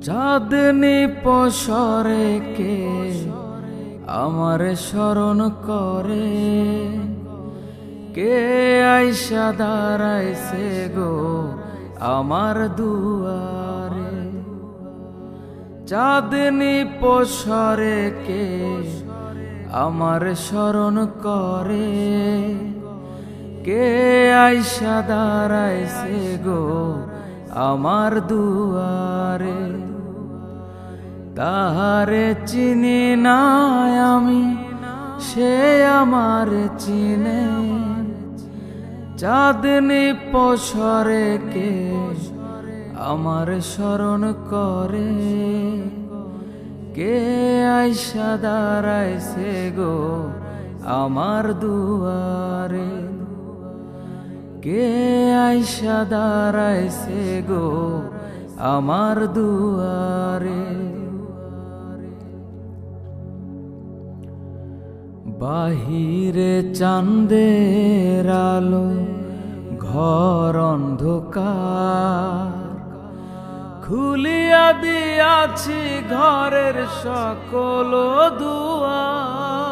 চাঁদনি পসরে কে আমার স্মরণ করে, কে আইসা দাঁড়াইছে গো আমার দুয়ারে। চাঁদনি পসরে কে আমার স্মরণ করে, কে আইসা দাঁড়াইছে গো আমার দুয়ারে। তাহারে চিনি না আমি, সে আমার চিনে। চাঁদনি পসরে কে আমার স্মরণ করে, কে আইসা দাঁড়াইছে গো আমার দুয়ারে। কে আইসা দাঁড়াইছে গো আমার দুয়ারে। বাহিরে চাঁদের আলো, ঘর অন্ধকার। খুলিয়া দিয়াছি ঘরের সকল দুয়ার।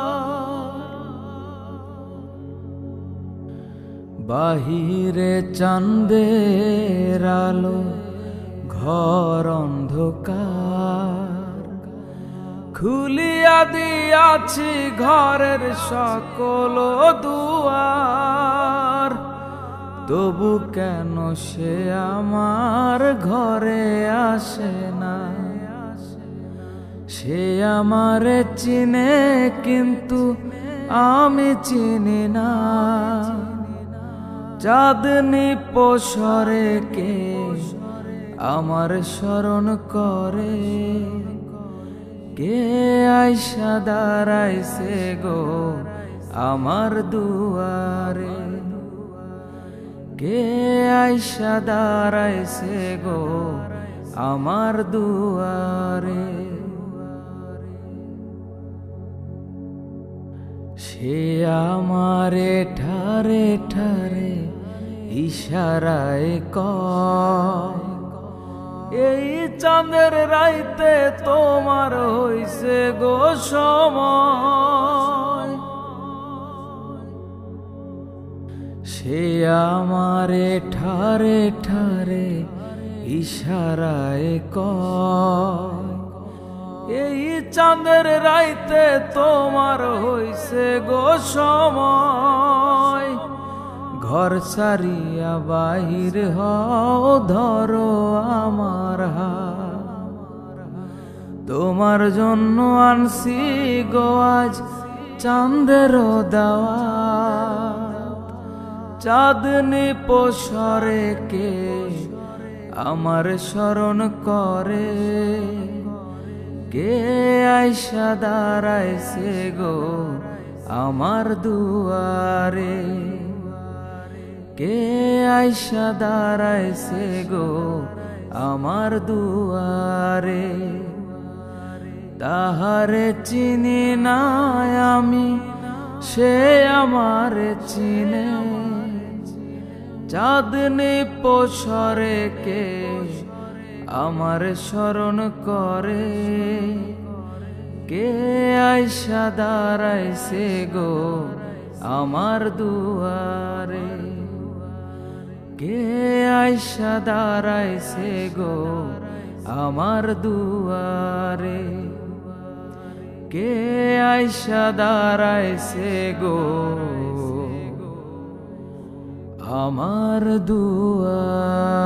বাহিরে চাঁদের আলো, ঘর অন্ধকার। খুলিয়া দিয়াছি ঘরের সকল দুয়ার। তবু কেন সে আমার ঘরে আসে না? সে আমারে চিনে কিন্তু আমি চিনি না। চাঁদনি পসরে কে আমার স্মরণ করে, কে আইসা দাঁড়াইছে গো আমার দুয়ারে। কে আইসা দাঁড়াইছে গো আমার দুয়ারে। সে আমারে ঠারে ঠারে ইশারায় কয়, এই চাঁদের রাইতে তোমার হইছে গো সময়। সে আমারে ঠারে ঠারে ইশারায় কয়, এই চাঁদের রাইতে তোমার হইছে গো সময়। ঘর ছাড়িয়া বাহির হও, ধরো আমার হাত। তোমার জন্য আনছি গো আজ চাঁদের দাওয়াত। চাঁদনি পসরে কে আমার স্মরণ করে, কে আইসা দাঁড়াইছে গো আমার দুয়ারে। কে আইসা দাঁড়াইছে গো আমার দুয়ারে। তাহারে চিনি না আমি, সে আমার চিনে। চাঁদনি পসরে কে আমার স্মরণ করে, কে আইসা দাঁড়াইছে গো আমার দুয়ারে। কে আইসা দাঁড়াইছে গো আমার দুয়ারে। কে আইসা দাঁড়াইছে গো আমার দুয়ারে।